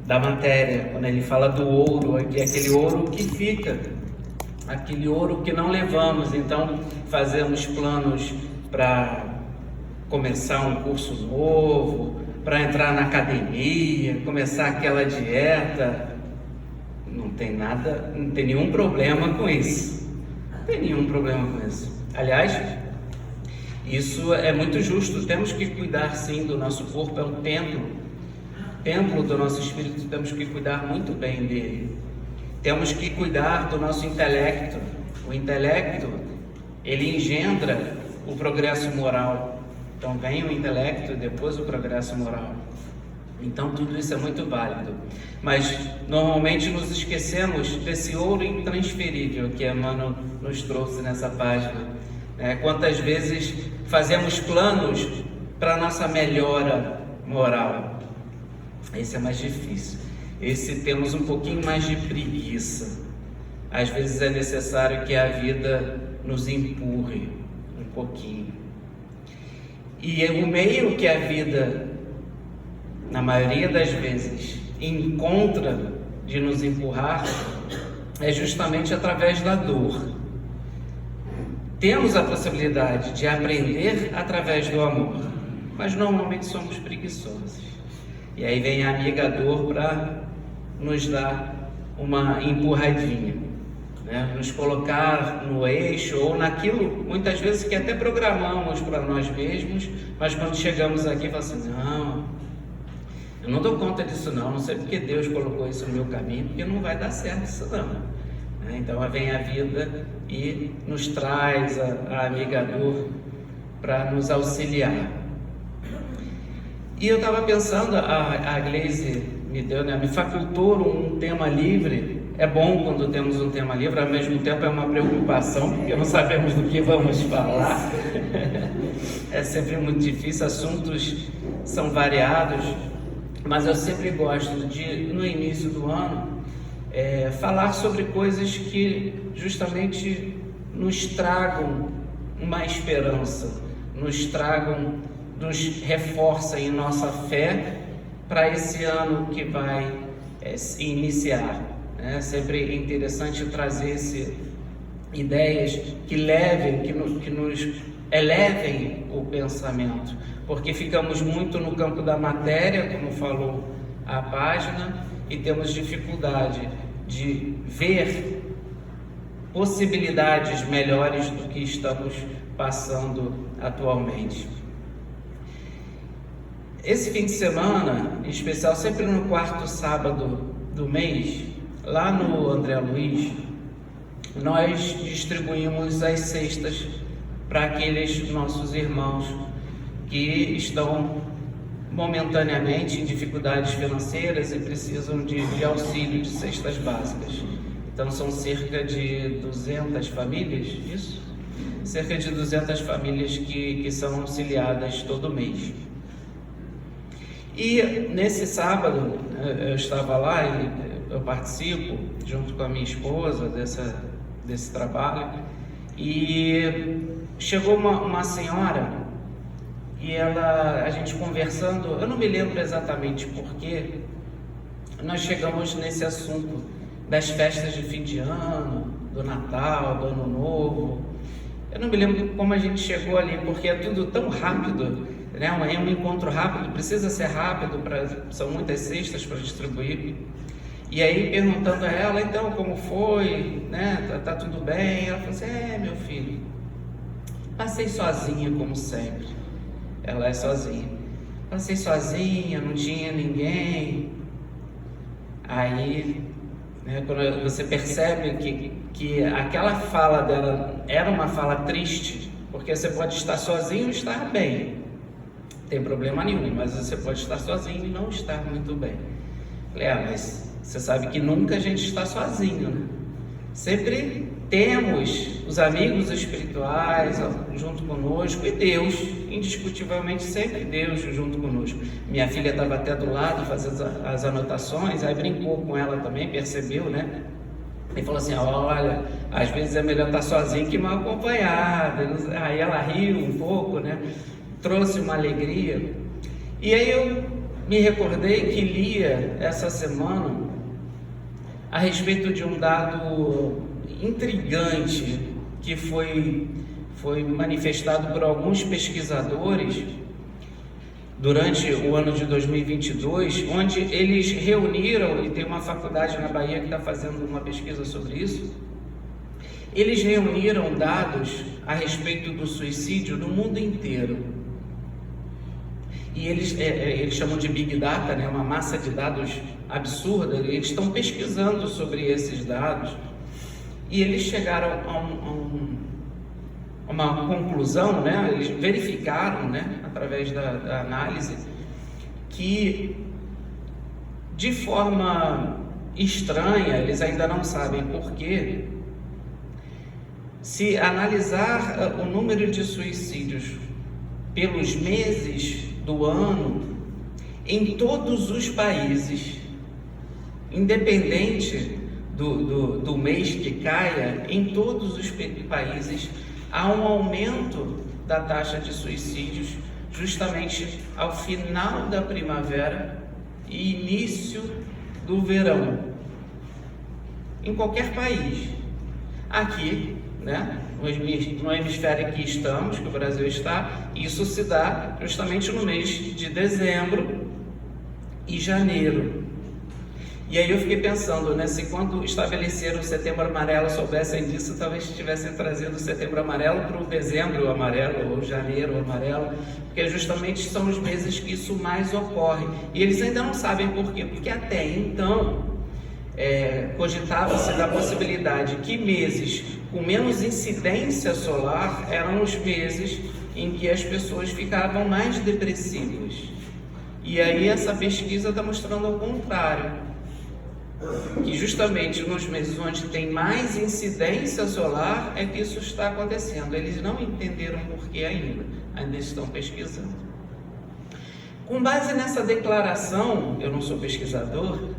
da matéria, quando ele fala do ouro, que é aquele ouro que fica, aquele ouro que não levamos. Então fazemos planos para começar um curso novo, para entrar na academia, começar aquela dieta. Não tem nada, não tem nenhum problema com isso. Não tem nenhum problema com isso. Aliás, isso é muito justo. Temos que cuidar sim do nosso corpo, é um templo do nosso espírito, temos que cuidar muito bem dele. Temos que cuidar do nosso intelecto. O intelecto, ele engendra o progresso moral. Então vem o intelecto e depois o progresso moral. Então tudo isso é muito válido. Mas normalmente nos esquecemos desse ouro intransferível que Emmanuel nos trouxe nessa página. Quantas vezes fazemos planos para a nossa melhora moral? Esse é mais difícil. Esse temos um pouquinho mais de preguiça. Às vezes é necessário que a vida nos empurre um pouquinho. E o meio que a vida, na maioria das vezes, encontra de nos empurrar é justamente através da dor. Temos a possibilidade de aprender através do amor, mas normalmente somos preguiçosos. E aí vem a amiga dor para nos dar uma empurradinha, nos colocar no eixo ou naquilo, muitas vezes, que até programamos para nós mesmos, mas quando chegamos aqui, falamos assim: não, eu não dou conta disso não sei porque Deus colocou isso no meu caminho, porque não vai dar certo isso não. Então vem a vida e nos traz a amiga dor para nos auxiliar. E eu estava pensando, a Gleise me facultou um tema livre. É bom quando temos um tema livre, ao mesmo tempo é uma preocupação, porque não sabemos do que vamos falar. É sempre muito difícil, assuntos são variados, mas eu sempre gosto de, no início do ano, falar sobre coisas que justamente nos tragam uma esperança, nos reforcem nossa fé para esse ano que vai se iniciar. É sempre interessante trazer ideias que nos elevem o pensamento, porque ficamos muito no campo da matéria, como falou a página, e temos dificuldade de ver possibilidades melhores do que estamos passando atualmente. Esse fim de semana, em especial, sempre no quarto sábado do mês, lá no André Luiz, nós distribuímos as cestas para aqueles nossos irmãos que estão momentaneamente em dificuldades financeiras e precisam de auxílio de cestas básicas. Então são cerca de 200 famílias, isso? Cerca de 200 famílias que são auxiliadas todo mês. E nesse sábado eu estava lá e eu participo junto com a minha esposa desse trabalho, e chegou uma senhora e a gente conversando, eu não me lembro exatamente porquê, nós chegamos nesse assunto das festas de fim de ano, do Natal, do Ano Novo. Eu não me lembro como a gente chegou ali, porque é tudo tão rápido, é um encontro rápido, precisa ser rápido, são muitas cestas para distribuir. E aí, perguntando a ela, então, como foi, tá tudo bem? Ela falou assim: meu filho, passei sozinha como sempre. Ela é sozinha. Passei sozinha, não tinha ninguém. Aí, quando você percebe que aquela fala dela era uma fala triste, porque você pode estar sozinho e estar bem, não tem problema nenhum, mas você pode estar sozinho e não estar muito bem. Falei: mas você sabe que nunca a gente está sozinho, Sempre temos os amigos espirituais junto conosco e Deus, indiscutivelmente sempre Deus junto conosco. Minha filha estava até do lado fazendo as anotações, aí brincou com ela também, percebeu, E falou assim: olha, às vezes é melhor estar sozinho que mal acompanhado. Aí ela riu um pouco, trouxe uma alegria. E aí eu me recordei que lia essa semana a respeito de um dado intrigante que foi manifestado por alguns pesquisadores durante o ano de 2022, onde eles reuniram, e tem uma faculdade na Bahia que está fazendo uma pesquisa sobre isso, eles reuniram dados a respeito do suicídio no mundo inteiro. E eles chamam de Big Data, né? Uma massa de dados absurda. Eles estão pesquisando sobre esses dados e eles chegaram a uma conclusão, né? Eles verificaram, né, através da análise, que de forma estranha, eles ainda não sabem porquê, se analisar o número de suicídios pelos meses do ano, em todos os países, independente do mês que caia, em todos os países há um aumento da taxa de suicídios justamente ao final da primavera e início do verão, em qualquer país. Aqui, né, no hemisfério que estamos, que o Brasil está, isso se dá justamente no mês de dezembro e janeiro. E aí eu fiquei pensando, né, se quando estabeleceram o Setembro Amarelo soubessem disso, talvez tivessem trazido o Setembro Amarelo para o Dezembro Amarelo, ou Janeiro Amarelo, porque justamente são os meses que isso mais ocorre. E eles ainda não sabem por quê, porque até então cogitava-se da possibilidade que meses com menos incidência solar eram os meses em que as pessoas ficavam mais depressivas. E aí essa pesquisa está mostrando ao contrário, que justamente nos meses onde tem mais incidência solar é que isso está acontecendo. Eles não entenderam por que ainda estão pesquisando. Com base nessa declaração, eu não sou pesquisador,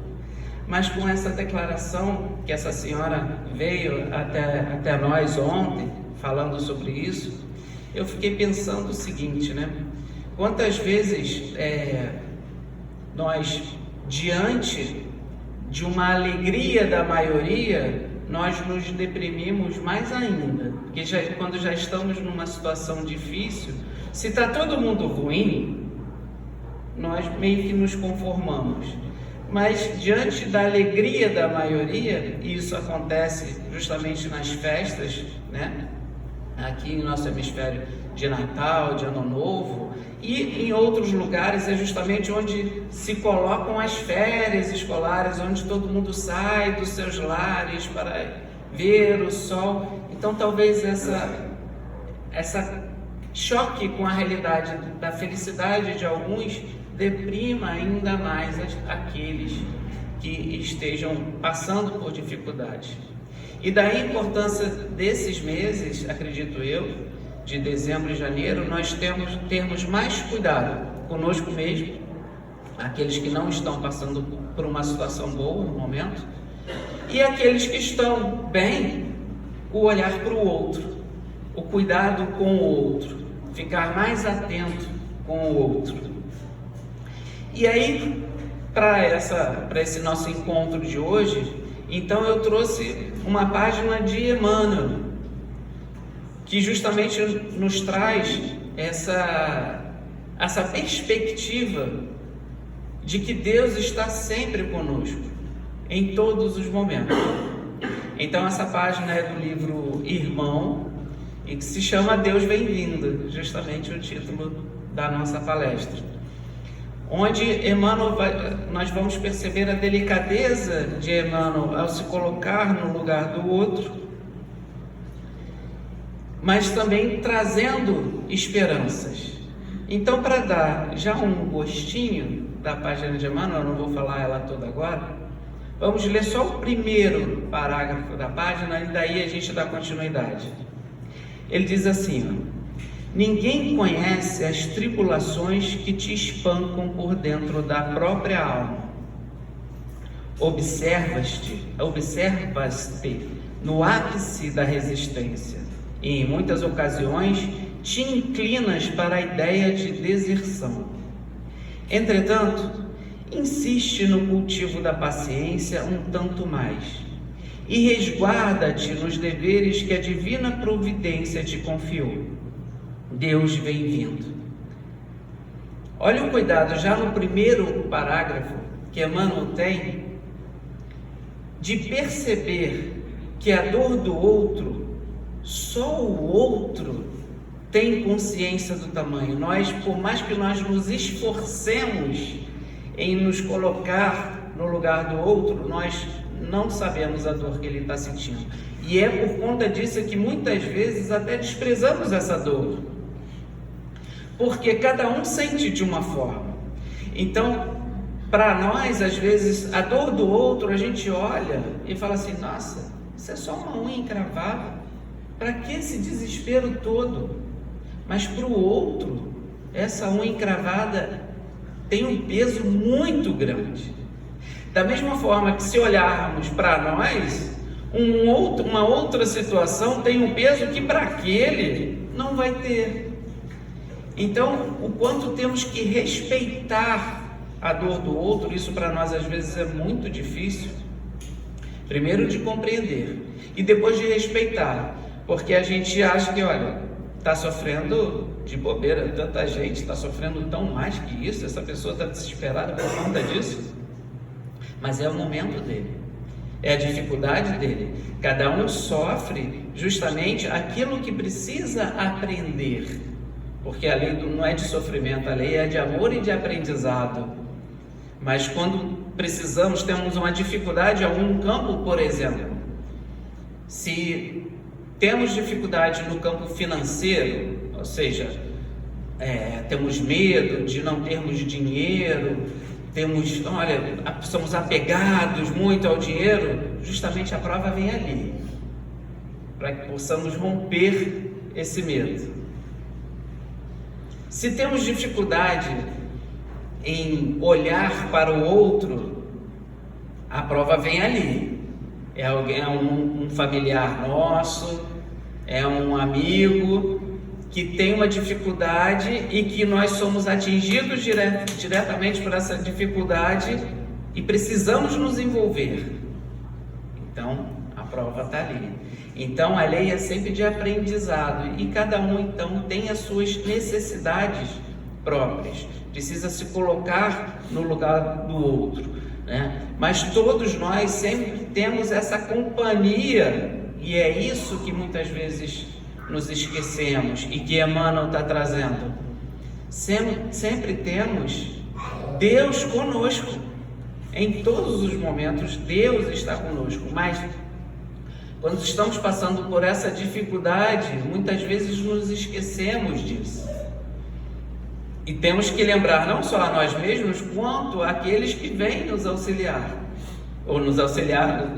mas com essa declaração que essa senhora veio até nós ontem, falando sobre isso, eu fiquei pensando o seguinte, né? Quantas vezes nós, diante de uma alegria da maioria, nós nos deprimimos mais ainda, porque quando já estamos numa situação difícil, se está todo mundo ruim, nós meio que nos conformamos. Mas diante da alegria da maioria, e isso acontece justamente nas festas, né? Aqui no nosso hemisfério de Natal, de Ano Novo, e em outros lugares é justamente onde se colocam as férias escolares, onde todo mundo sai dos seus lares para ver o sol. Então talvez essa choque com a realidade da felicidade de alguns deprima ainda mais aqueles que estejam passando por dificuldades. E daí a importância desses meses, acredito eu, de dezembro e janeiro, nós termos mais cuidado conosco mesmo, aqueles que não estão passando por uma situação boa no momento, e aqueles que estão bem, o olhar para o outro, o cuidado com o outro, ficar mais atento com o outro. E aí, para esse nosso encontro de hoje, então eu trouxe uma página de Emmanuel, que justamente nos traz essa perspectiva de que Deus está sempre conosco, em todos os momentos. Então essa página é do livro Irmão, e que se chama Deus Bem-vindo, justamente o título da nossa palestra, onde Emmanuel nós vamos perceber a delicadeza de Emmanuel ao se colocar no lugar do outro, mas também trazendo esperanças. Então, para dar já um gostinho da página de Emmanuel, eu não vou falar ela toda agora, vamos ler só o primeiro parágrafo da página e daí a gente dá continuidade. Ele diz assim, ninguém conhece as tribulações que te espancam por dentro da própria alma. Observas-te no ápice da resistência e em muitas ocasiões te inclinas para a ideia de deserção. Entretanto, insiste no cultivo da paciência um tanto mais e resguarda-te nos deveres que a divina providência te confiou. Deus vem vindo. Olha o cuidado, já no primeiro parágrafo que Emmanuel tem, de perceber que a dor do outro, só o outro tem consciência do tamanho. Nós, por mais que nós nos esforcemos em nos colocar no lugar do outro, nós não sabemos a dor que ele está sentindo. E é por conta disso que muitas vezes até desprezamos essa dor, porque cada um sente de uma forma. Então, para nós, às vezes, a dor do outro, a gente olha e fala assim: nossa, isso é só uma unha encravada, para que esse desespero todo? Mas para o outro, essa unha encravada tem um peso muito grande. Da mesma forma que, se olharmos para nós, uma outra situação tem um peso que para aquele não vai ter. Então, o quanto temos que respeitar a dor do outro, isso para nós às vezes é muito difícil. Primeiro de compreender e depois de respeitar, porque a gente acha que, olha, está sofrendo de bobeira, tanta gente está sofrendo tão mais que isso, essa pessoa está desesperada por conta disso. Mas é o momento dele, é a dificuldade dele. Cada um sofre justamente aquilo que precisa aprender, porque a lei não é de sofrimento, a lei é de amor e de aprendizado. Mas quando precisamos, temos uma dificuldade em algum campo, por exemplo, se temos dificuldade no campo financeiro, ou seja, temos medo de não termos dinheiro, somos apegados muito ao dinheiro, justamente a prova vem ali, para que possamos romper esse medo. Se temos dificuldade em olhar para o outro, a prova vem ali. É um familiar nosso, é um amigo que tem uma dificuldade e que nós somos atingidos diretamente por essa dificuldade e precisamos nos envolver. Então, a prova está ali. Então, a lei é sempre de aprendizado e cada um, então, tem as suas necessidades próprias. Precisa se colocar no lugar do outro, né? Mas todos nós sempre temos essa companhia e é isso que muitas vezes nos esquecemos e que Emmanuel está trazendo. Sempre temos Deus conosco. Em todos os momentos, Deus está conosco, mas quando estamos passando por essa dificuldade, muitas vezes nos esquecemos disso. E temos que lembrar não só a nós mesmos, quanto àqueles que vêm nos auxiliar, ou nos auxiliar,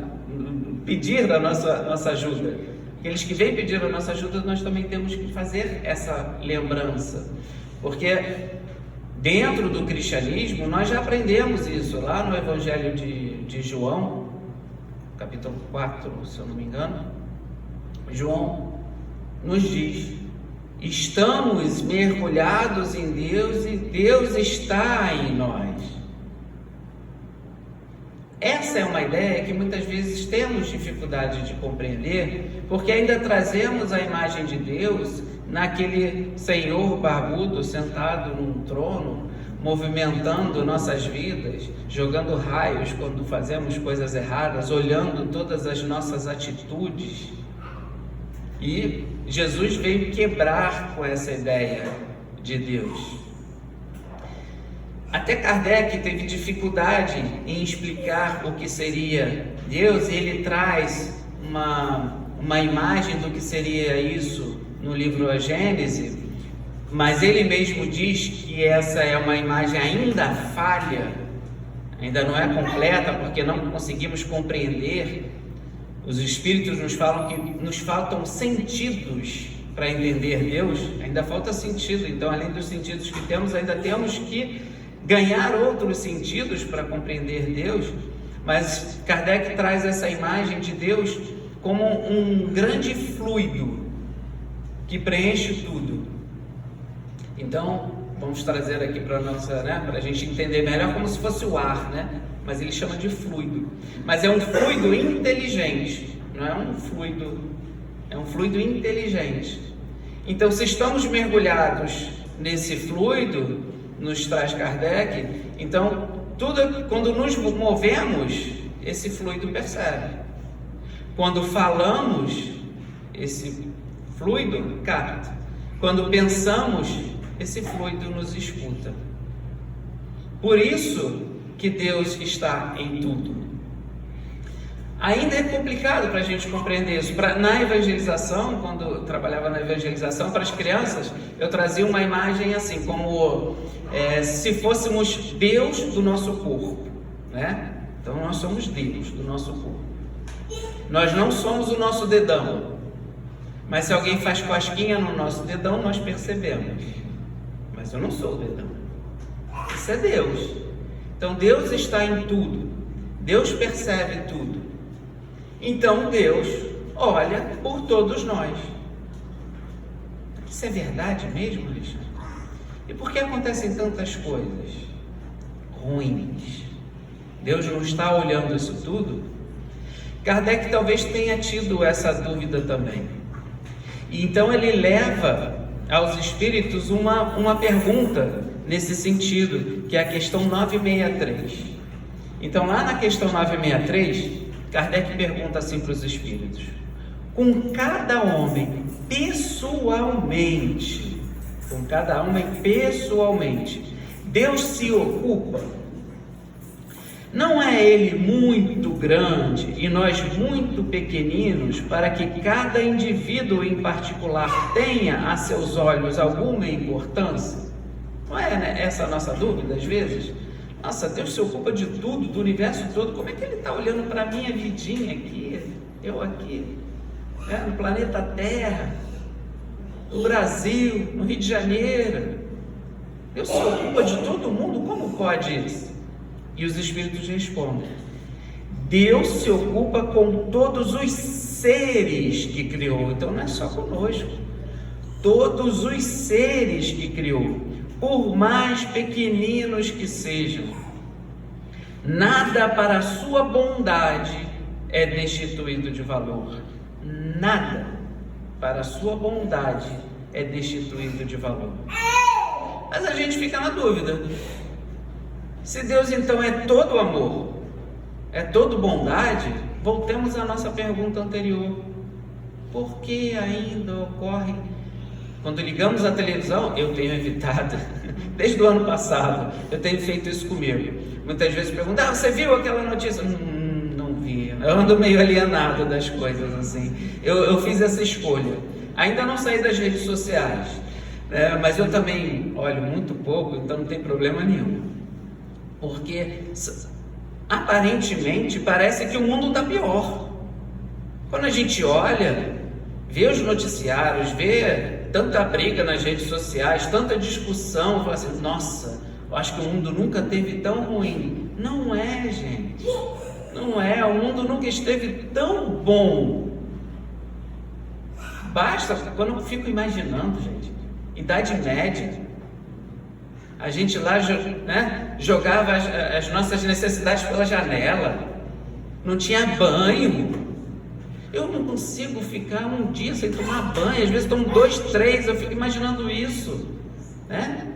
pedir a nossa ajuda. Aqueles que vêm pedir a nossa ajuda, nós também temos que fazer essa lembrança. Porque dentro do cristianismo, nós já aprendemos isso, lá no Evangelho de João, capítulo 4, se eu não me engano, João nos diz: estamos mergulhados em Deus e Deus está em nós. Essa é uma ideia que muitas vezes temos dificuldade de compreender, porque ainda trazemos a imagem de Deus naquele Senhor barbudo sentado num trono, movimentando nossas vidas, jogando raios quando fazemos coisas erradas, olhando todas as nossas atitudes. E Jesus veio quebrar com essa ideia de Deus. Até Kardec teve dificuldade em explicar o que seria Deus, e ele traz uma imagem do que seria isso no livro A Gênese, mas ele mesmo diz que essa é uma imagem ainda falha, ainda não é completa, porque não conseguimos compreender. Os Espíritos nos falam que nos faltam sentidos para entender Deus, ainda falta sentido. Então, além dos sentidos que temos, ainda temos que ganhar outros sentidos para compreender Deus. Mas Kardec traz essa imagem de Deus como um grande fluido que preenche tudo. Então, vamos trazer aqui para nossa, né, para a gente entender melhor, como se fosse o ar, né? Mas ele chama de fluido. Mas é um fluido inteligente, não é um fluido, é um fluido inteligente. Então, se estamos mergulhados nesse fluido, nos traz Kardec, então tudo, quando nos movemos, esse fluido percebe. Quando falamos, esse fluido capta. Quando pensamos, esse fluido nos escuta. Por isso que Deus está em tudo. Ainda é complicado para a gente compreender isso. Na evangelização, quando eu trabalhava na evangelização para as crianças, eu trazia uma imagem assim, como se fôssemos Deus do nosso corpo, né? Então nós somos Deus do nosso corpo. Nós não somos o nosso dedão, mas se alguém faz cosquinha no nosso dedão, nós percebemos. Mas eu não sou o dedão. Isso é Deus. Então Deus está em tudo. Deus percebe tudo. Então Deus olha por todos nós. Isso é verdade mesmo, Alexandre? E por que acontecem tantas coisas ruins? Deus não está olhando isso tudo? Kardec talvez tenha tido essa dúvida também. E então ele leva aos espíritos uma pergunta nesse sentido, que é a questão 963. Então lá na questão 963, Kardec pergunta assim para os espíritos: com cada homem pessoalmente, Deus se ocupa? Não é Ele muito grande e nós muito pequeninos para que cada indivíduo em particular tenha a seus olhos alguma importância? Não é, né, essa a nossa dúvida às vezes? Nossa, Deus se ocupa de tudo, do universo todo. Como é que Ele está olhando para a minha vidinha aqui, eu aqui, né, no planeta Terra, no Brasil, no Rio de Janeiro? Deus se ocupa de todo mundo? Como pode isso? E os espíritos respondem: Deus se ocupa com todos os seres que criou. Então não é só conosco. Todos os seres que criou, por mais pequeninos que sejam, nada para a sua bondade é destituído de valor. Nada para a sua bondade é destituído de valor. Mas a gente fica na dúvida. Se Deus então é todo amor, é todo bondade, voltemos à nossa pergunta anterior: por que ainda ocorre? Quando ligamos a televisão, eu tenho evitado, desde o ano passado, eu tenho feito isso comigo. Muitas vezes perguntam: você viu aquela notícia? Não vi, eu ando meio alienado das coisas assim. Eu fiz essa escolha, ainda não saí das redes sociais, mas eu também olho muito pouco, então não tem problema nenhum. Porque aparentemente parece que o mundo está pior. Quando a gente olha, vê os noticiários, vê tanta briga nas redes sociais, tanta discussão, fala assim: nossa, eu acho que o mundo nunca teve tão ruim. Não é, gente, não é. O mundo nunca esteve tão bom. Basta, quando eu fico imaginando, gente, Idade Média, a gente lá, né, jogava as nossas necessidades pela janela, não tinha banho. Eu não consigo ficar um dia sem tomar banho, às vezes tomo 2, 3, eu fico imaginando isso, né?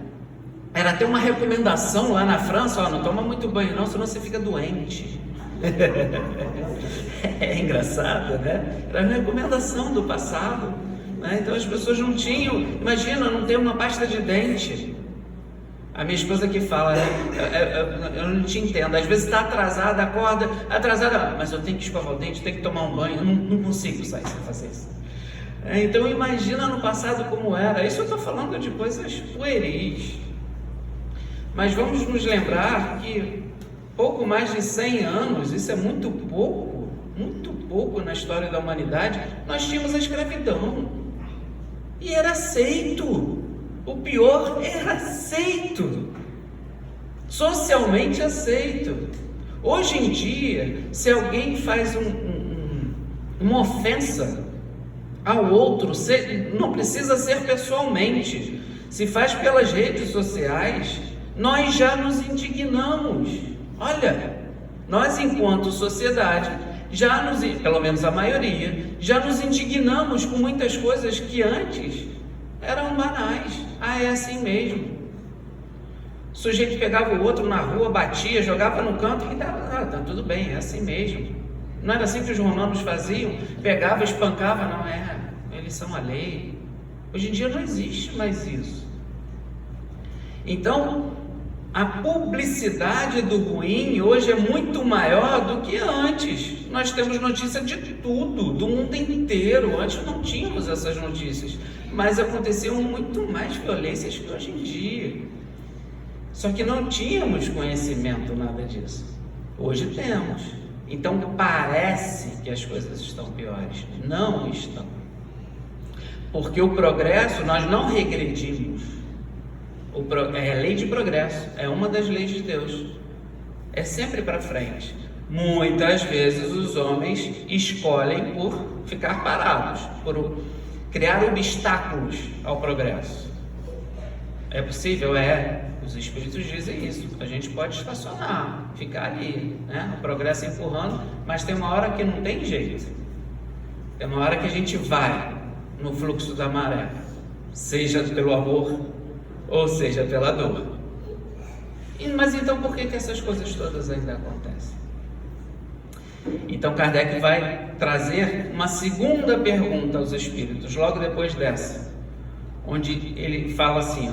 Era até uma recomendação lá na França: ó, não toma muito banho não, senão você fica doente. É engraçado, né? Era uma recomendação do passado, né? Então as pessoas não tinham, imagina, não ter uma pasta de dente. A minha esposa que fala, né? Eu não te entendo, às vezes está atrasada, acorda, atrasada, mas eu tenho que escovar o dente, tenho que tomar um banho, eu não consigo sair sem fazer isso. Então imagina no passado como era. Isso eu estou falando de coisas pueris, mas vamos nos lembrar que pouco mais de 100 anos, isso é muito pouco na história da humanidade, nós tínhamos a escravidão, e era aceito. O pior, era aceito, socialmente aceito. Hoje em dia, se alguém faz uma ofensa ao outro, não precisa ser pessoalmente. se faz pelas redes sociais, nós já nos indignamos. Olha, nós enquanto sociedade, pelo menos a maioria, já nos indignamos com muitas coisas que antes eram banais. É assim mesmo. O sujeito pegava o outro na rua, batia, jogava no canto e dava, tá tudo bem, é assim mesmo. Não era assim que os romanos faziam? Pegava, espancava, não é, eles são a lei. Hoje em dia não existe mais isso. Então, a publicidade do ruim hoje é muito maior do que antes. Nós temos notícia de tudo, do mundo inteiro. Antes não tínhamos essas notícias, mas aconteciam muito mais violências que hoje em dia. Só que não tínhamos conhecimento nada disso. Hoje temos. Então parece que as coisas estão piores. Não estão. Porque o progresso, nós não regredimos. É a lei de progresso, é uma das leis de Deus. É sempre para frente. Muitas vezes os homens escolhem por ficar parados, por criar obstáculos ao progresso. É possível? É. Os espíritos dizem isso. A gente pode estacionar, ficar ali, né? O progresso empurrando, mas tem uma hora que não tem jeito. Tem uma hora que a gente vai no fluxo da maré, seja pelo amor ou seja pela dor. Mas então por que essas coisas todas ainda acontecem? Então Kardec vai trazer uma segunda pergunta aos espíritos, logo depois dessa, onde ele fala assim,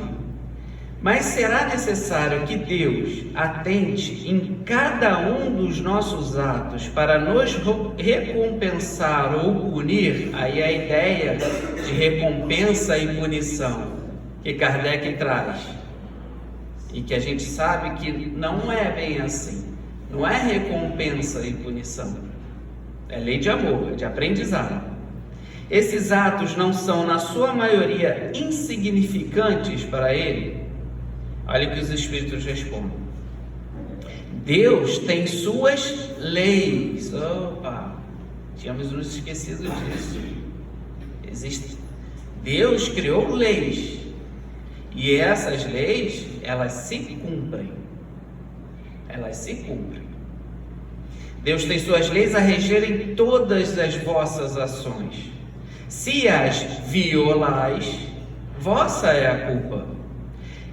mas será necessário que Deus atente em cada um dos nossos atos para nos recompensar ou punir? Aí a ideia de recompensa e punição que Kardec traz, e que a gente sabe que não é bem assim. Não é recompensa e punição, é lei de amor, de aprendizado. Esses atos não são, na sua maioria, insignificantes para ele? Olha o que os espíritos respondem. Deus tem suas leis. Opa, tínhamos nos esquecido disso. Deus criou leis, e essas leis, elas se cumprem. Deus tem suas leis a regerem todas as vossas ações. Se as violais, vossa é a culpa.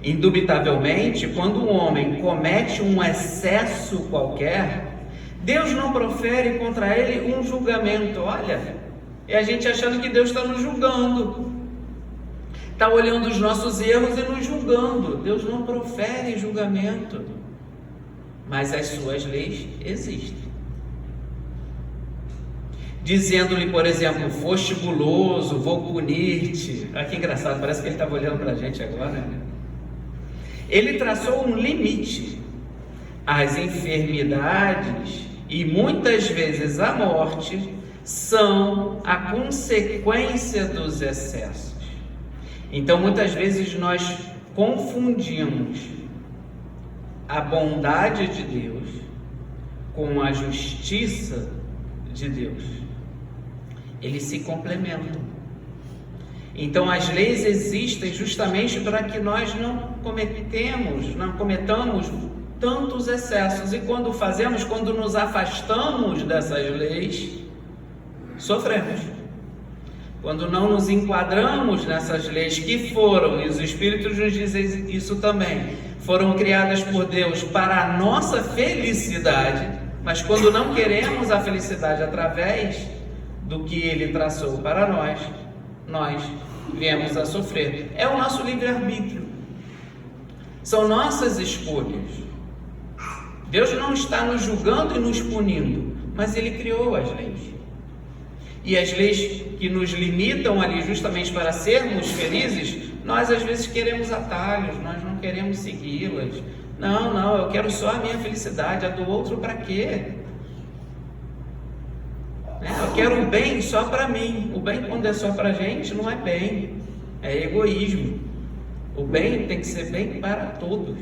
Indubitavelmente, quando um homem comete um excesso qualquer, Deus não profere contra ele um julgamento. Olha, é a gente achando que Deus está nos julgando, está olhando os nossos erros e nos julgando. Deus não profere julgamento, mas as suas leis existem. Dizendo-lhe, por exemplo, foste guloso, vou punir-te. Olha que engraçado, parece que ele estava olhando para a gente agora, né? Ele traçou um limite. As enfermidades e muitas vezes a morte são a consequência dos excessos. Então muitas vezes nós confundimos a bondade de Deus com a justiça de Deus. Eles se complementam. Então as leis existem justamente para que nós não cometamos tantos excessos, e quando nos afastamos dessas leis, sofremos. Quando não nos enquadramos nessas leis que foram, e os espíritos nos dizem isso também, foram criadas por Deus para a nossa felicidade, mas quando não queremos a felicidade através do que Ele traçou para nós viemos a sofrer. É o nosso livre-arbítrio, são nossas escolhas. Deus não está nos julgando e nos punindo, mas Ele criou as leis. E as leis que nos limitam ali justamente para sermos felizes, nós às vezes queremos atalhos, nós não queremos segui-las. Não, eu quero só a minha felicidade, a do outro para quê? Eu quero o bem só para mim. O bem, quando é só para a gente, não é bem, é egoísmo. O bem tem que ser bem para todos.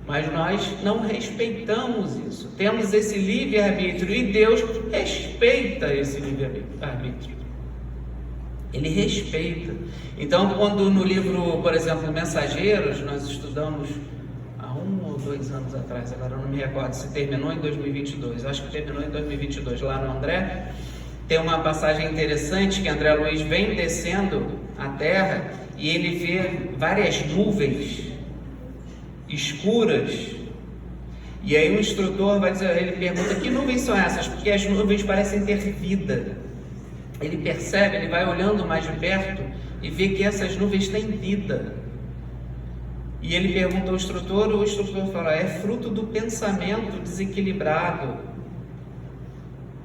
Mas nós não respeitamos isso. Temos esse livre-arbítrio e Deus respeita esse livre-arbítrio. ele respeita. Então, quando no livro, por exemplo, Mensageiros, nós estudamos há 1 ou 2 anos atrás, agora eu não me recordo se terminou em 2022, acho que terminou em 2022, lá no André, tem uma passagem interessante que André Luiz vem descendo a terra e ele vê várias nuvens escuras. E aí o instrutor vai dizer, ele pergunta, que nuvens são essas? Porque as nuvens parecem ter vida. Ele percebe, ele vai olhando mais de perto e vê que essas nuvens têm vida. E ele pergunta ao instrutor, o instrutor fala, é fruto do pensamento desequilibrado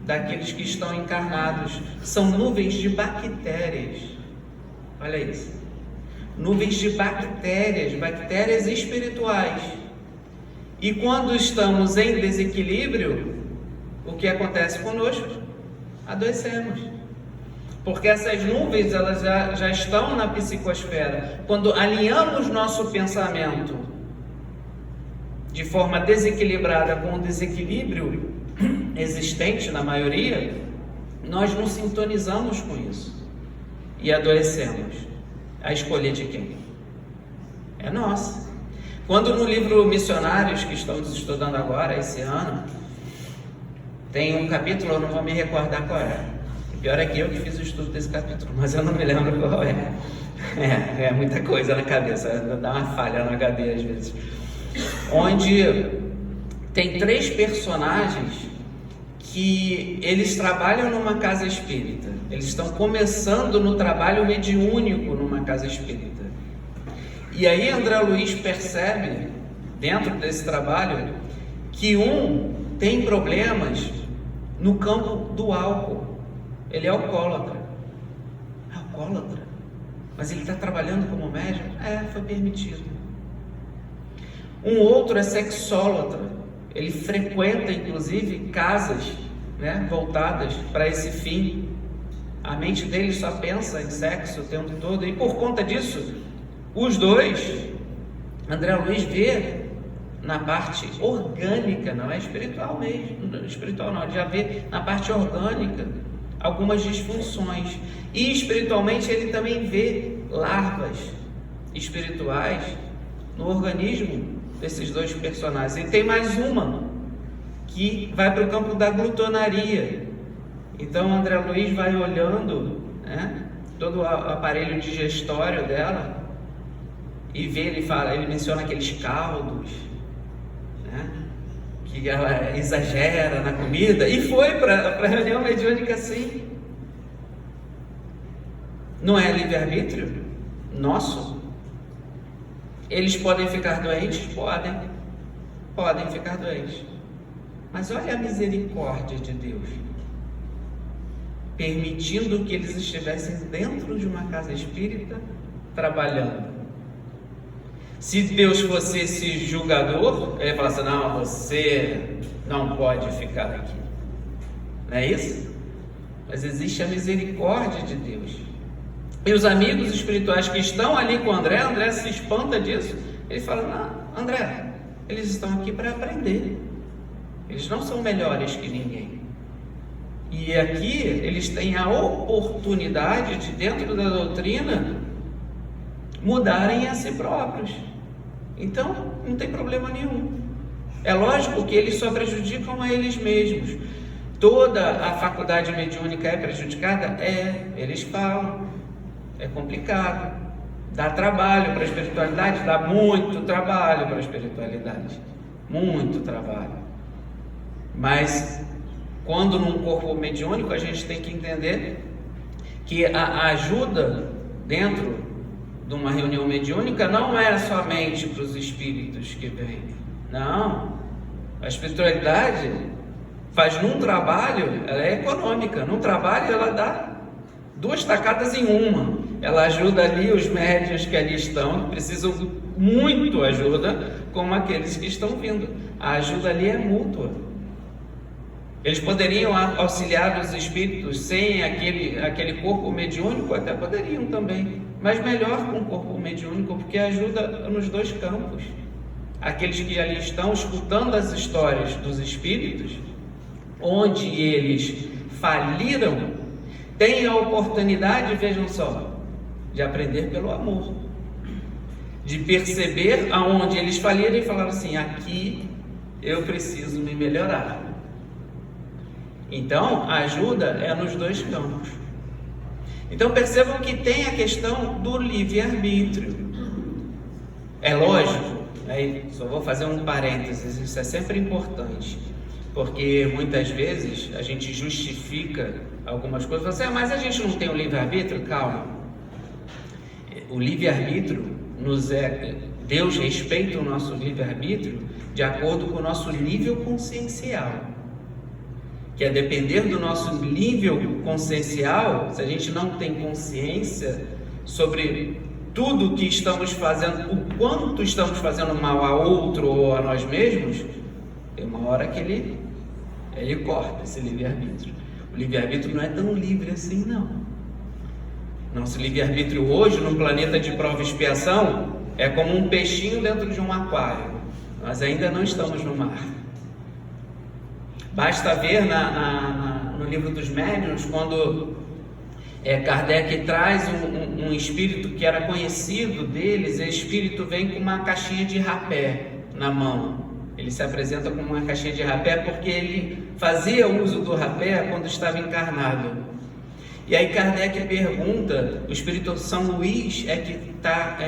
daqueles que estão encarnados. São nuvens de bactérias. Olha isso. Nuvens de bactérias espirituais. E quando estamos em desequilíbrio, o que acontece conosco? Adoecemos. Porque essas nuvens, elas já estão na psicosfera. Quando alinhamos nosso pensamento de forma desequilibrada com o desequilíbrio existente na maioria, nós nos sintonizamos com isso e adoecemos. A escolha de quem? É nossa. Quando no livro Missionários, que estamos estudando agora, esse ano, tem um capítulo, eu não vou me recordar qual é. O pior é que eu que fiz o estudo desse capítulo, mas eu não me lembro qual é. É muita coisa na cabeça, dá uma falha no HD às vezes. Onde tem 3 personagens que eles trabalham numa casa espírita. Eles estão começando no trabalho mediúnico numa casa espírita. E aí André Luiz percebe, dentro desse trabalho, que um tem problemas no campo do álcool. Ele é alcoólatra. Alcoólatra? Mas ele está trabalhando como médium? Foi permitido. Um outro é sexólatra. Ele frequenta, inclusive, casas, voltadas para esse fim. A mente dele só pensa em sexo o tempo todo. E por conta disso, os dois, André Luiz vê na parte orgânica, não é espiritual mesmo, espiritual não, ele já vê na parte orgânica algumas disfunções. E espiritualmente ele também vê larvas espirituais no organismo desses 2 personagens. E tem mais uma que vai para o campo da glutonaria. Então André Luiz vai olhando todo o aparelho digestório dela e vê, ele menciona aqueles caldos, que ela exagera na comida, e foi para a reunião mediúnica assim. Não é livre-arbítrio nosso? Eles podem ficar doentes? Podem ficar doentes. Mas olha a misericórdia de Deus, permitindo que eles estivessem dentro de uma casa espírita, trabalhando. Se Deus fosse esse julgador, ele ia falar assim, não, você não pode ficar aqui. Não é isso? Mas existe a misericórdia de Deus. E os amigos espirituais que estão ali com André se espanta disso. Ele fala, não, André, eles estão aqui para aprender. Eles não são melhores que ninguém. E aqui eles têm a oportunidade de, dentro da doutrina, mudarem a si próprios. Então, não tem problema nenhum. É lógico que eles só prejudicam a eles mesmos. Toda a faculdade mediúnica é prejudicada? Eles falam. É complicado. Dá trabalho para a espiritualidade? Dá muito trabalho para a espiritualidade. Muito trabalho. Mas, quando num corpo mediúnico, a gente tem que entender que a ajuda dentro de uma reunião mediúnica não é somente para os espíritos que vêm. Não. A espiritualidade faz num trabalho, ela é econômica. Num trabalho ela dá 2 tacadas em uma. Ela ajuda ali os médiuns que ali estão, que precisam muito ajuda, como aqueles que estão vindo. A ajuda ali é mútua. Eles poderiam auxiliar os espíritos sem aquele corpo mediúnico, até poderiam também, mas melhor com o corpo mediúnico, porque ajuda nos 2 campos. Aqueles que ali estão escutando as histórias dos espíritos, onde eles faliram, tem a oportunidade, vejam só, de aprender pelo amor, de perceber aonde eles faliram e falaram assim: aqui eu preciso me melhorar. Então a ajuda é nos dois campos. Então percebam que tem a questão do livre-arbítrio. É lógico, aí só vou fazer um parênteses, isso é sempre importante, porque muitas vezes a gente justifica algumas coisas, assim, mas a gente não tem o livre-arbítrio? Calma. O livre-arbítrio Deus respeita o nosso livre-arbítrio de acordo com o nosso nível consciencial. Que é depender do nosso nível consciencial, se a gente não tem consciência sobre tudo que estamos fazendo, o quanto estamos fazendo mal a outro ou a nós mesmos, tem uma hora que ele corta esse livre-arbítrio. O livre-arbítrio não é tão livre assim, não. Nosso livre-arbítrio hoje, no planeta de prova e expiação, é como um peixinho dentro de um aquário. Nós ainda não estamos no mar. Basta ver no livro dos médiuns, quando Kardec traz um espírito que era conhecido deles. O espírito vem com uma caixinha de rapé na mão. Ele se apresenta com uma caixinha de rapé porque ele fazia uso do rapé quando estava encarnado. E aí Kardec pergunta, o espírito São Luís é que está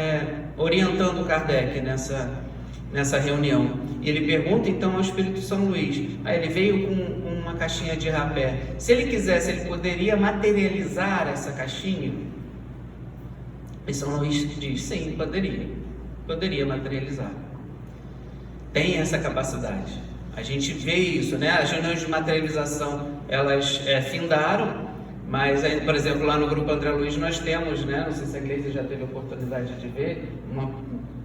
orientando Kardec nessa reunião. E ele pergunta então ao espírito São Luís, aí ele veio com uma caixinha de rapé, se ele quisesse, ele poderia materializar essa caixinha? E São Luís diz, sim, poderia materializar. Tem essa capacidade. A gente vê isso, né? As reuniões de materialização, elas findaram, mas, por exemplo, lá no Grupo André Luiz nós temos, né? Não sei se a Gleise já teve a oportunidade de ver,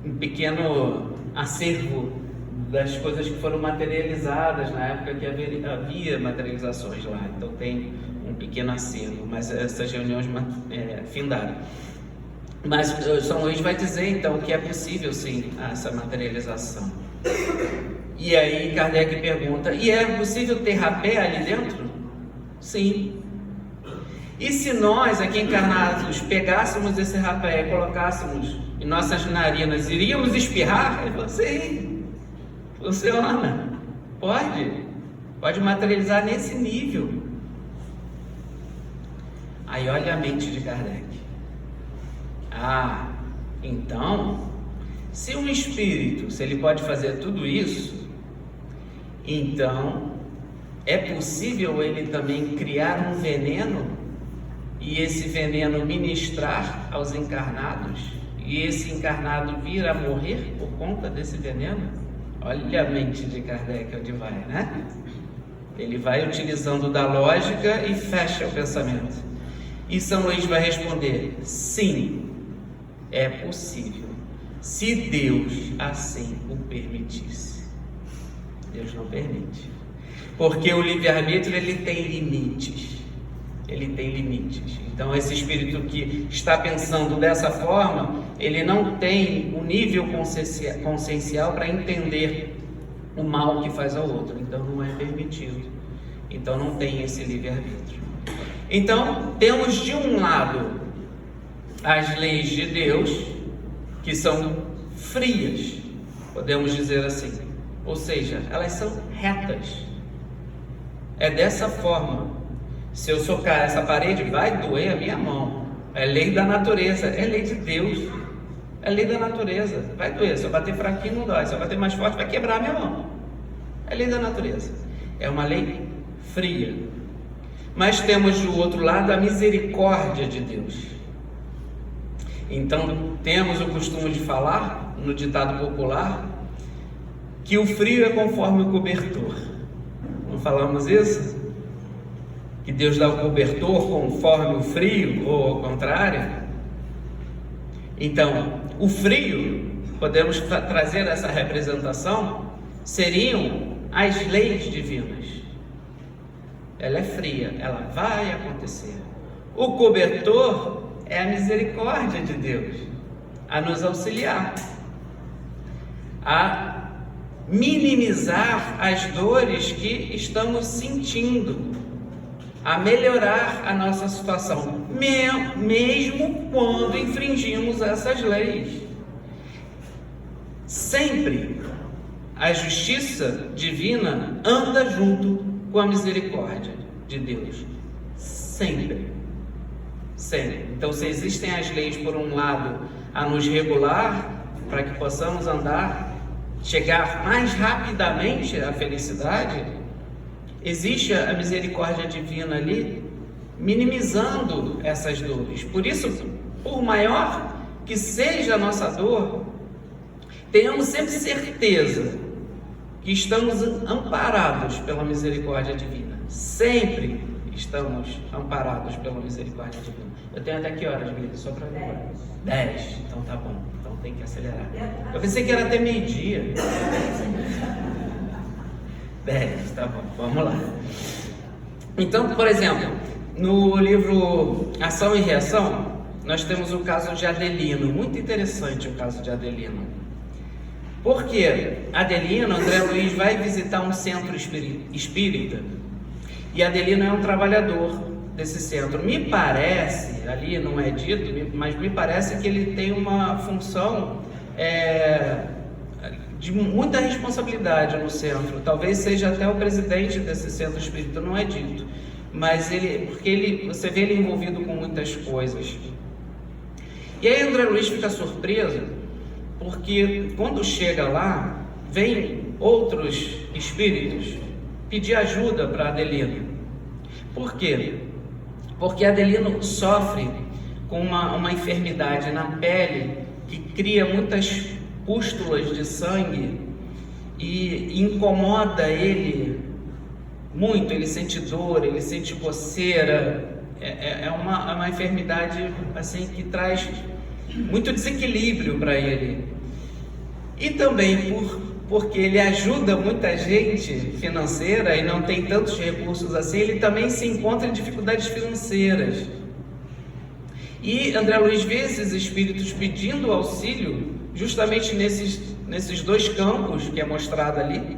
um pequeno acervo das coisas que foram materializadas na época que havia materializações lá. Então tem um pequeno acervo, mas essas reuniões findaram. Mas São Luís vai dizer então que é possível sim essa materialização. E aí Kardec pergunta, e é possível ter rapé ali dentro? Sim. E se nós aqui encarnados pegássemos esse rapé e colocássemos em nossas narinas, iríamos espirrar? Ele falou, sim, funciona, pode materializar nesse nível. Aí olha a mente de Kardec. Então, se um espírito, se ele pode fazer tudo isso, então é possível ele também criar um veneno e esse veneno ministrar aos encarnados e esse encarnado vir a morrer por conta desse veneno? Olha a mente de Kardec onde vai, né? Ele vai utilizando da lógica e fecha o pensamento. E São Luís vai responder, sim, é possível, se Deus assim o permitisse. Deus não permite, porque o livre-arbítrio ele tem limites. Então esse espírito que está pensando dessa forma, ele não tem o nível consciencial para entender o mal que faz ao outro, então não é permitido, então não tem esse livre-arbítrio. Então temos de um lado as leis de Deus, que são frias, podemos dizer assim, ou seja, elas são retas. É dessa forma. Se eu socar essa parede, vai doer a minha mão. É lei da natureza, é lei de Deus. É lei da natureza, vai doer. Se eu bater fraquinho, não dói. Se eu bater mais forte, vai quebrar a minha mão. É lei da natureza. É uma lei fria. Mas temos do outro lado a misericórdia de Deus. Então, temos o costume de falar, no ditado popular, que o frio é conforme o cobertor. Não falamos isso? Que Deus dá o cobertor conforme o frio, ou ao contrário. Então, o frio, podemos trazer essa representação, seriam as leis divinas. Ela é fria, ela vai acontecer. O cobertor é a misericórdia de Deus, a nos auxiliar, a minimizar as dores que estamos sentindo. a melhorar a nossa situação, mesmo quando infringimos essas leis. Sempre a justiça divina anda junto com a misericórdia de Deus. Sempre. Sempre. Então, se existem as leis, por um lado, a nos regular, para que possamos chegar mais rapidamente à felicidade, existe a misericórdia divina ali, minimizando essas dores. Por isso, por maior que seja a nossa dor, tenhamos sempre certeza que estamos amparados pela misericórdia divina. Sempre estamos amparados pela misericórdia divina. Eu tenho até que horas, Guilherme? Só para ver. 10. Então tá bom. Então tem que acelerar. Eu pensei que era até meio-dia. 10, tá bom. Vamos lá. Então, por exemplo, no livro Ação e Reação, nós temos o caso de Adelino. Muito interessante o caso de Adelino. Porque Adelino, André Luiz vai visitar um centro espírita, e Adelino é um trabalhador desse centro. Me parece, ali não é dito, mas me parece que ele tem uma função de muita responsabilidade no centro. Talvez seja até o presidente desse centro espírita, não é dito. Mas você vê ele envolvido com muitas coisas. E aí André Luiz fica surpreso, porque quando chega lá, vem outros espíritos pedir ajuda para Adelino. Por quê? Porque Adelino sofre com uma enfermidade na pele que cria muitas pústulas de sangue e incomoda ele muito. Ele sente dor, ele sente coceira. É uma enfermidade assim que traz muito desequilíbrio para ele. E também porque ele ajuda muita gente financeira e não tem tantos recursos assim, ele também se encontra em dificuldades financeiras. E André Luiz vê esses espíritos pedindo auxílio justamente nesses dois campos que é mostrado ali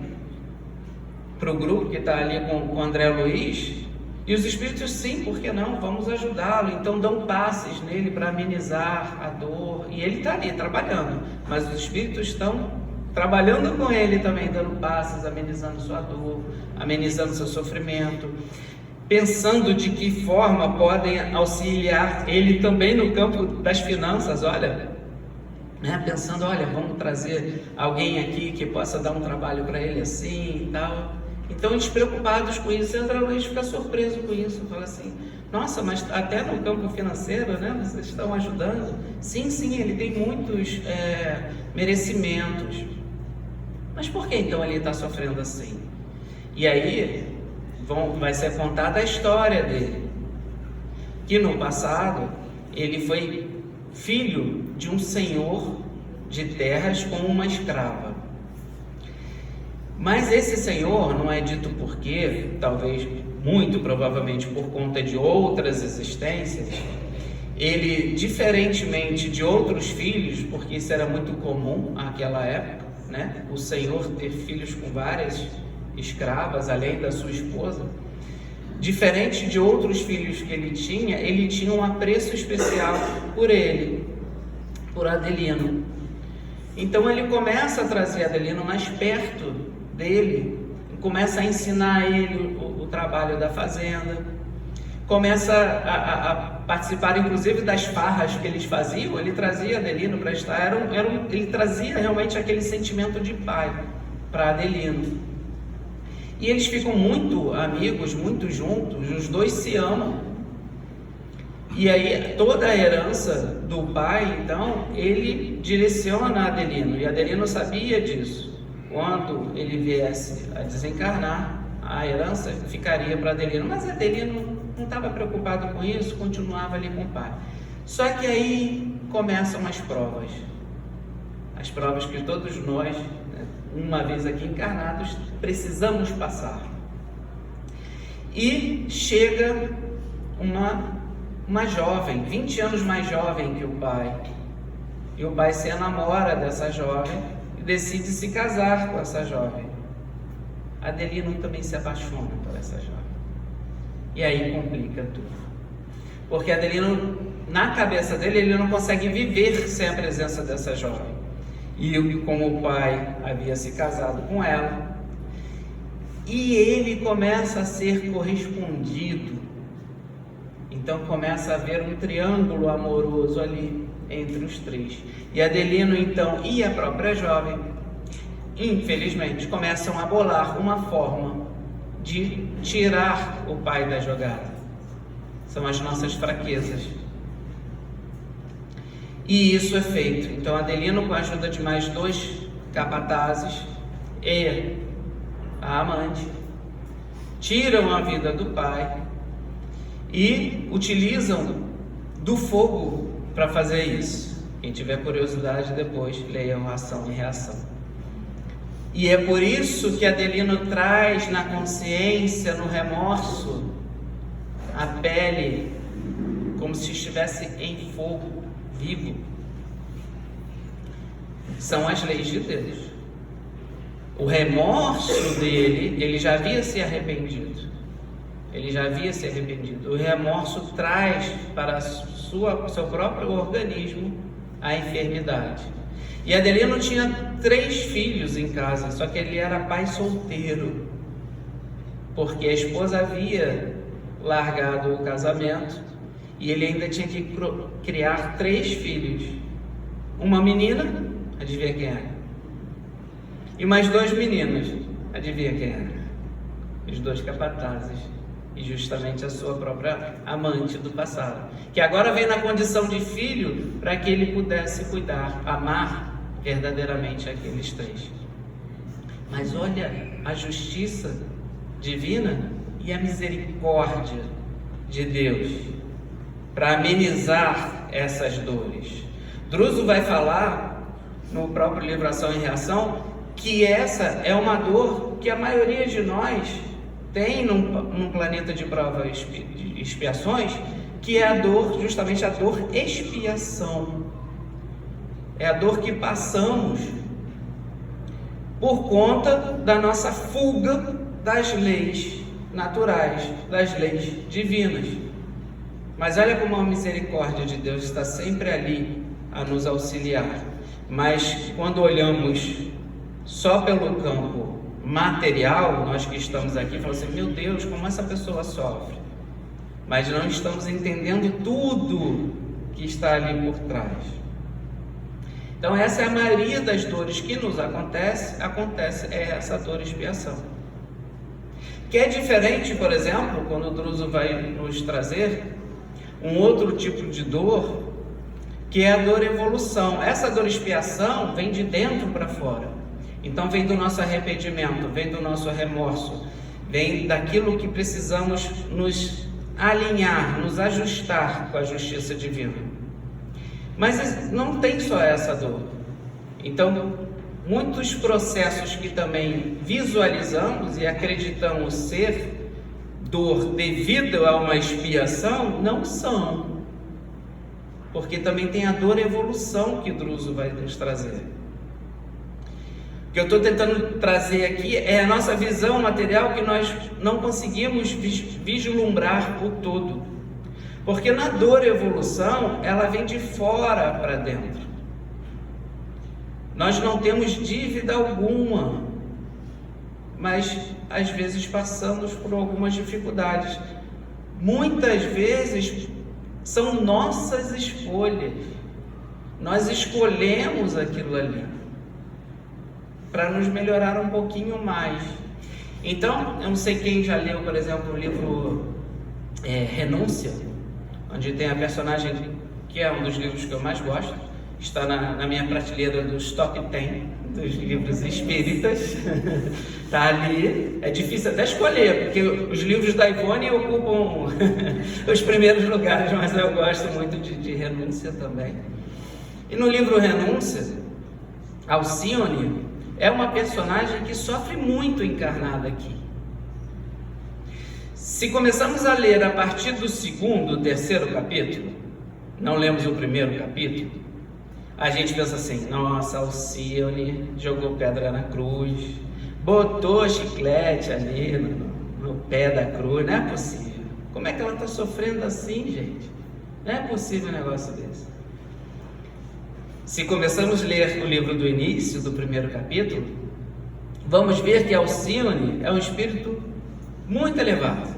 para o grupo que está ali com André Luiz. E os espíritos, sim, por que não? Vamos ajudá-lo. Então dão passes nele para amenizar a dor. E ele está ali trabalhando, mas os espíritos estão trabalhando com ele também, dando passes, amenizando sua dor, amenizando seu sofrimento, pensando de que forma podem auxiliar ele também no campo das finanças. Olha, pensando, vamos trazer alguém aqui que possa dar um trabalho para ele assim e tal. Então, eles preocupados com isso, André Luiz fica surpreso com isso, fala assim: nossa, mas até no campo financeiro, vocês estão ajudando? Sim, ele tem muitos merecimentos. Mas por que então ele está sofrendo assim? E aí vai ser contada a história dele, que no passado ele foi filho de um senhor de terras com uma escrava. Mas esse senhor, não é dito por quê, talvez muito provavelmente por conta de outras existências, ele, diferentemente de outros filhos, porque isso era muito comum naquela época, o senhor ter filhos com várias escravas, além da sua esposa, diferente de outros filhos que ele tinha um apreço especial por Adelino. Então ele começa a trazer Adelino mais perto dele, começa a ensinar ele o trabalho da fazenda, começa a participar inclusive das farras que eles faziam. Ele trazia Adelino para estar, ele trazia realmente aquele sentimento de pai para Adelino. E eles ficam muito amigos, muito juntos, os dois se amam. E aí toda a herança do pai, então, ele direciona a Adelino, e Adelino sabia disso. Quando ele viesse a desencarnar, a herança ficaria para Adelino, mas Adelino não estava preocupado com isso, continuava ali com o pai. Só que aí começam as provas que todos nós, uma vez aqui encarnados, precisamos passar. E chega uma jovem, 20 anos mais jovem que o pai, e o pai se enamora dessa jovem e decide se casar com essa jovem. Adelino também se apaixona por essa jovem. E aí complica tudo. Porque Adelino, na cabeça dele, ele não consegue viver sem a presença dessa jovem. E como o pai havia se casado com ela, e ele começa a ser correspondido. Então começa a haver um triângulo amoroso ali entre os três. E Adelino então e a própria jovem, infelizmente, começam a bolar uma forma de tirar o pai da jogada. São as nossas fraquezas. E isso é feito. Então Adelino, com a ajuda de mais 2 capatazes e a amante, tiram a vida do pai e utilizam do fogo para fazer isso. Quem tiver curiosidade, depois leiam Ação e Reação. E é por isso que Adelino traz na consciência, no remorso, a pele como se estivesse em fogo, vivo. São as leis de Deus. O remorso dele, ele já havia se arrependido. O remorso traz para seu próprio organismo a enfermidade. E Adelino tinha 3 filhos em casa, só que ele era pai solteiro, porque a esposa havia largado o casamento e ele ainda tinha que criar 3 filhos. Uma menina, adivinha quem era? E mais 2 meninos, adivinha quem era? Os 2 capatazes. E justamente a sua própria amante do passado, que agora vem na condição de filho para que ele pudesse cuidar, amar verdadeiramente aqueles 3. Mas olha a justiça divina e a misericórdia de Deus para amenizar essas dores. Druso vai falar no próprio livro Ação e Reação que essa é uma dor que a maioria de nós tem num planeta de provas e expiações, que é a dor, justamente a dor expiação. É a dor que passamos por conta da nossa fuga das leis naturais, das leis divinas. Mas olha como a misericórdia de Deus está sempre ali a nos auxiliar. Mas quando olhamos só pelo campo material, nós que estamos aqui, falamos assim, meu Deus, como essa pessoa sofre. Mas não estamos entendendo tudo que está ali por trás. Então essa é a maioria das dores que nos acontece é essa dor expiação. Que é diferente, por exemplo, quando o Druso vai nos trazer um outro tipo de dor, que é a dor evolução. Essa dor expiação vem de dentro para fora. Então vem do nosso arrependimento, vem do nosso remorso, vem daquilo que precisamos nos alinhar, nos ajustar com a justiça divina. Mas não tem só essa dor. Então, muitos processos que também visualizamos e acreditamos ser dor devido a uma expiação, não são. Porque também tem a dor evolução que Druso vai nos trazer. O que eu estou tentando trazer aqui é a nossa visão material, que nós não conseguimos vislumbrar o todo. Porque na dor evolução, ela vem de fora para dentro. Nós não temos dívida alguma, mas às vezes passamos por algumas dificuldades. Muitas vezes são nossas escolhas. Nós escolhemos aquilo ali para nos melhorar um pouquinho mais. Então, eu não sei quem já leu, por exemplo, o livro Renúncia, onde tem a personagem que é um dos livros que eu mais gosto, está na minha prateleira dos top 10 dos livros espíritas, está ali. É difícil até escolher, porque os livros da Ivone ocupam os primeiros lugares, mas eu gosto muito de Renúncia também. E no livro Renúncia, Alcione é uma personagem que sofre muito encarnada aqui. Se começamos a ler a partir do 2º, 3º capítulo, não lemos o 1º capítulo, a gente pensa assim, nossa, Alcione jogou pedra na cruz, botou chiclete ali no pé da cruz, não é possível. Como é que ela está sofrendo assim, gente? Não é possível um negócio desse. Se começamos a ler o livro do início, do primeiro capítulo, vamos ver que Alcione é um espírito muito elevado.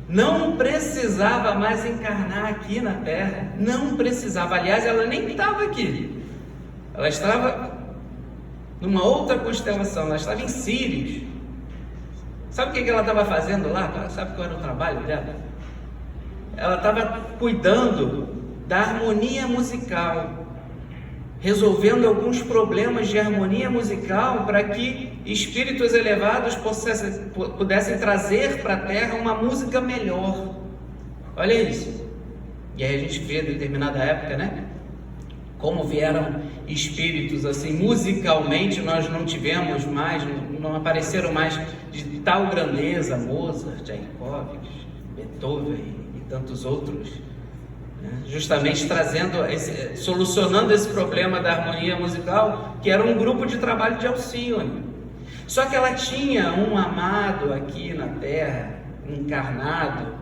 Não precisava mais encarnar aqui na Terra. Não precisava. Aliás, ela nem estava aqui. Ela estava numa outra constelação. Ela estava em Sírios. Sabe o que ela estava fazendo lá? Sabe qual era o trabalho dela? Ela estava cuidando da harmonia musical, resolvendo alguns problemas de harmonia musical para que espíritos elevados pudessem trazer para a Terra uma música melhor. Olha isso. E aí a gente vê, em determinada época, né? Como vieram espíritos assim, musicalmente nós não tivemos mais, não apareceram mais de tal grandeza, Mozart, Tchaikovsky, Beethoven e tantos outros, né? Justamente solucionando esse problema da harmonia musical, que era um grupo de trabalho de Alcione. Só que ela tinha um amado aqui na Terra, encarnado,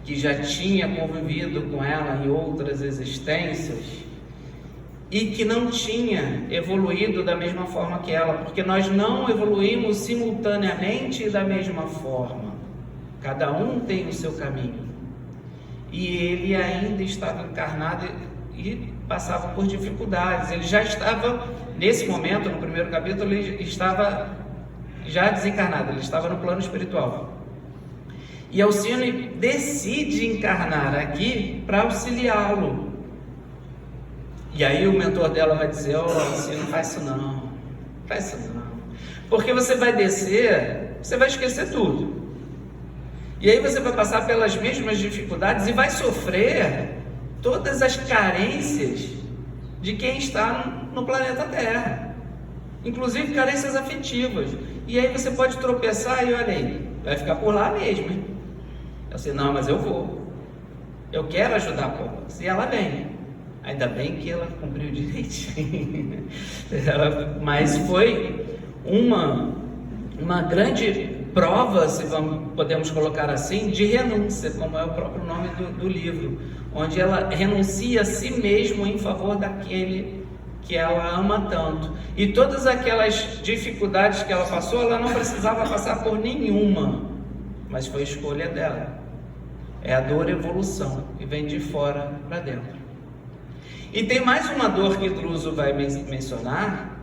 que já tinha convivido com ela em outras existências, e que não tinha evoluído da mesma forma que ela, porque nós não evoluímos simultaneamente e da mesma forma. Cada um tem o seu caminho. E ele ainda estava encarnado e passava por dificuldades. Ele já estava, nesse momento, no primeiro capítulo, ele estava já desencarnado, ele estava no plano espiritual. E Alcione decide encarnar aqui para auxiliá-lo. E aí o mentor dela vai dizer: Alcione, não faz isso não, faz isso não, porque você vai descer, você vai esquecer tudo, e aí você vai passar pelas mesmas dificuldades e vai sofrer todas as carências de quem está no planeta Terra, inclusive carências afetivas, e aí você pode tropeçar e olha aí, vai ficar por lá mesmo, hein? Eu sei, não, mas eu quero ajudar a população, e ela vem. Ainda bem que ela cumpriu direitinho, mas foi uma grande prova, se podemos colocar assim, de renúncia, como é o próprio nome do livro, onde ela renuncia a si mesma em favor daquele que ela ama tanto. E todas aquelas dificuldades que ela passou, ela não precisava passar por nenhuma, mas foi escolha dela. É a dor evolução, que vem de fora para dentro. E tem mais uma dor que Druso vai mencionar,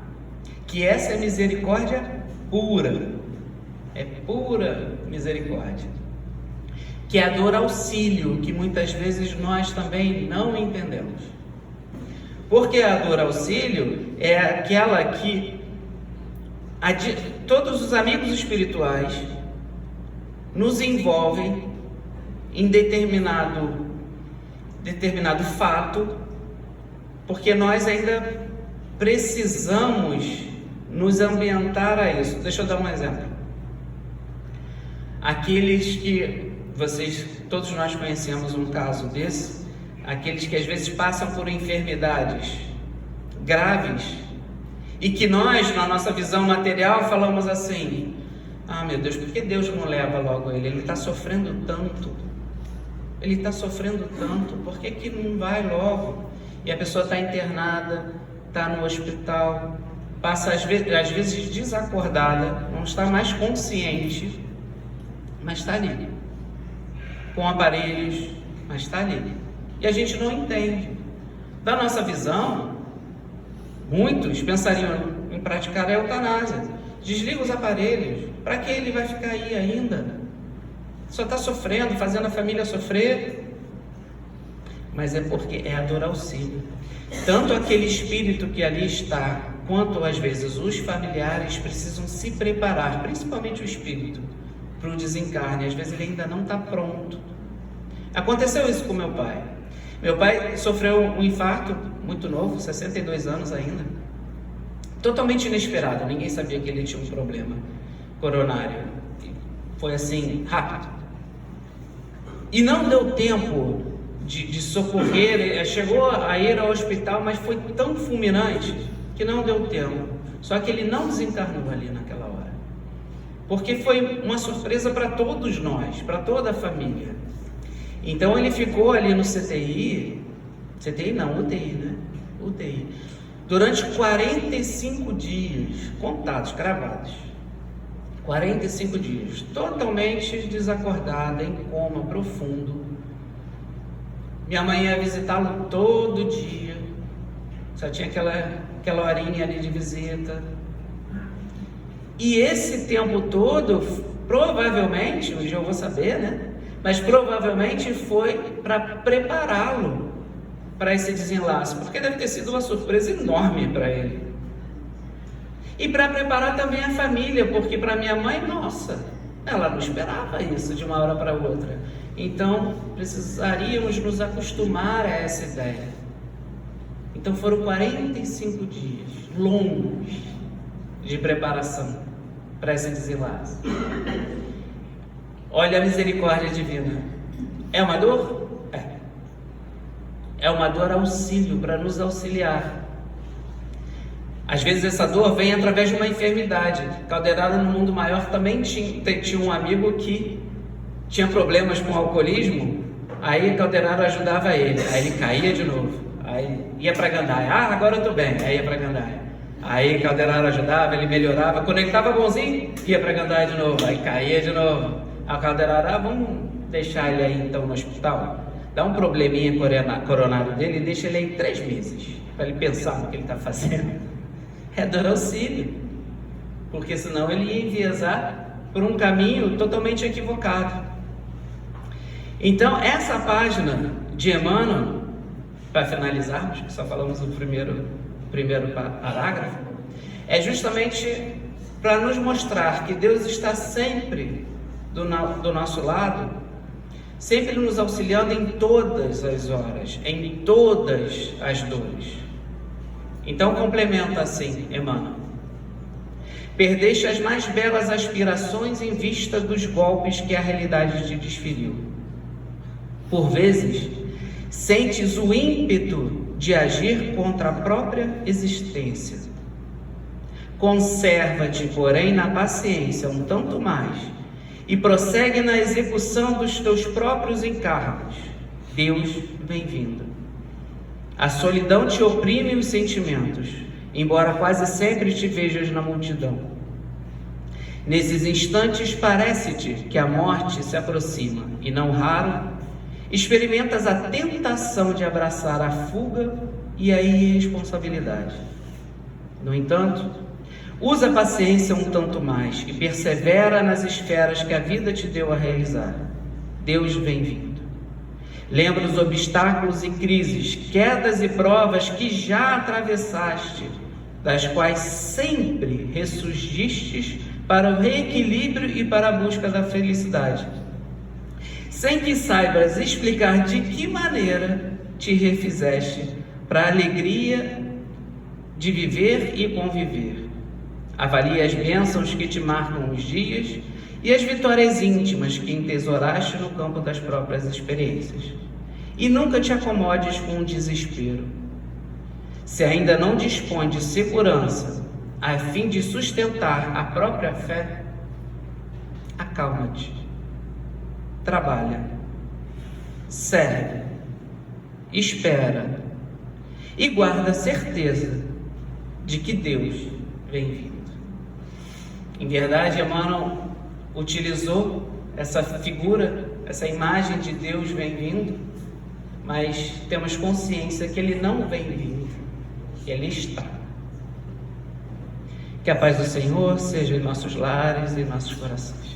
que essa é misericórdia pura, é pura misericórdia, que é a dor auxílio, que muitas vezes nós também não entendemos. Porque a dor auxílio é aquela que todos os amigos espirituais nos envolvem em determinado fato, porque nós ainda precisamos nos ambientar a isso. Deixa eu dar um exemplo. Aqueles que todos nós conhecemos um caso desse, aqueles que às vezes passam por enfermidades graves e que nós, na nossa visão material, falamos assim: ah, meu Deus, por que Deus não leva logo ele? Ele está sofrendo tanto, por que não vai logo? E a pessoa está internada, está no hospital, passa às vezes desacordada, não está mais consciente, mas está ali, com aparelhos, mas está ali. E a gente não entende. Da nossa visão, muitos pensariam em praticar a eutanásia. Desliga os aparelhos, para que ele vai ficar aí ainda? Só está sofrendo, fazendo a família sofrer. Mas é porque é a dor auxílio. Tanto aquele espírito que ali está, quanto às vezes os familiares precisam se preparar, principalmente o espírito, para o desencarne. Às vezes ele ainda não está pronto. Aconteceu isso com meu pai. Meu pai sofreu um infarto muito novo, 62 anos ainda, totalmente inesperado. Ninguém sabia que ele tinha um problema coronário. Foi assim, rápido. E não deu tempo de socorrer. Ele chegou a ir ao hospital, mas foi tão fulminante que não deu tempo. Só que ele não desencarnou ali naquela hora, porque foi uma surpresa para todos nós, para toda a família. Então ele ficou ali no UTI, né? UTI, durante 45 dias, contados, gravados, 45 dias, totalmente desacordado, em coma profundo. Minha mãe ia visitá-lo todo dia, só tinha aquela horinha ali de visita. E esse tempo todo, provavelmente, hoje eu vou saber, né? Mas provavelmente foi para prepará-lo para esse desenlace, porque deve ter sido uma surpresa enorme para ele. E para preparar também a família, porque para minha mãe, nossa, ela não esperava isso de uma hora para outra. Então, precisaríamos nos acostumar a essa ideia. Então foram 45 dias longos de preparação para esse desenlace. Olha a misericórdia divina. É uma dor? É uma dor auxílio, para nos auxiliar. Às vezes essa dor vem através de uma enfermidade. Calderaro, no mundo maior, também tinha um amigo que tinha problemas com o alcoolismo. Aí Calderaro ajudava ele. Aí ele caía de novo. Aí ia para Gandaia. Agora eu estou bem. Aí ia para Gandaia. Aí Calderaro ajudava, ele melhorava. Quando ele estava bonzinho, ia para Gandaia de novo. Aí caía de novo. Aí Calderaro, vamos deixar ele aí então no hospital. Dá um probleminha coronário dele e deixa ele aí 3 meses. Para ele pensar no que ele está fazendo. É dor auxílio. Porque senão ele ia enviesar por um caminho totalmente equivocado. Então, essa página de Emmanuel, para finalizarmos, que só falamos o primeiro parágrafo, é justamente para nos mostrar que Deus está sempre do nosso lado, sempre nos auxiliando em todas as horas, em todas as dores. Então complementa assim, Emmanuel: perdeste as mais belas aspirações em vista dos golpes que a realidade te desferiu. Por vezes, sentes o ímpeto de agir contra a própria existência. Conserva-te, porém, na paciência um tanto mais e prossegue na execução dos teus próprios encargos. Deus, bem-vindo. A solidão te oprime os sentimentos, embora quase sempre te vejas na multidão. Nesses instantes parece-te que a morte se aproxima, e não raro experimentas a tentação de abraçar a fuga e a irresponsabilidade. No entanto, usa a paciência um tanto mais e persevera nas esferas que a vida te deu a realizar. Deus bem-vindo. Lembra os obstáculos e crises, quedas e provas que já atravessaste, das quais sempre ressurgistes para o reequilíbrio e para a busca da felicidade, sem que saibas explicar de que maneira te refizeste para a alegria de viver e conviver. Avalie as bênçãos que te marcam os dias e as vitórias íntimas que entesouraste no campo das próprias experiências. E nunca te acomodes com o desespero. Se ainda não dispõe de segurança a fim de sustentar a própria fé, acalma-te. Trabalha, serve, espera e guarda a certeza de que Deus vem vindo. Em verdade, Emmanuel utilizou essa figura, essa imagem de Deus vem vindo, mas temos consciência que Ele não vem vindo, Ele está. Que a paz do Senhor seja em nossos lares e em nossos corações.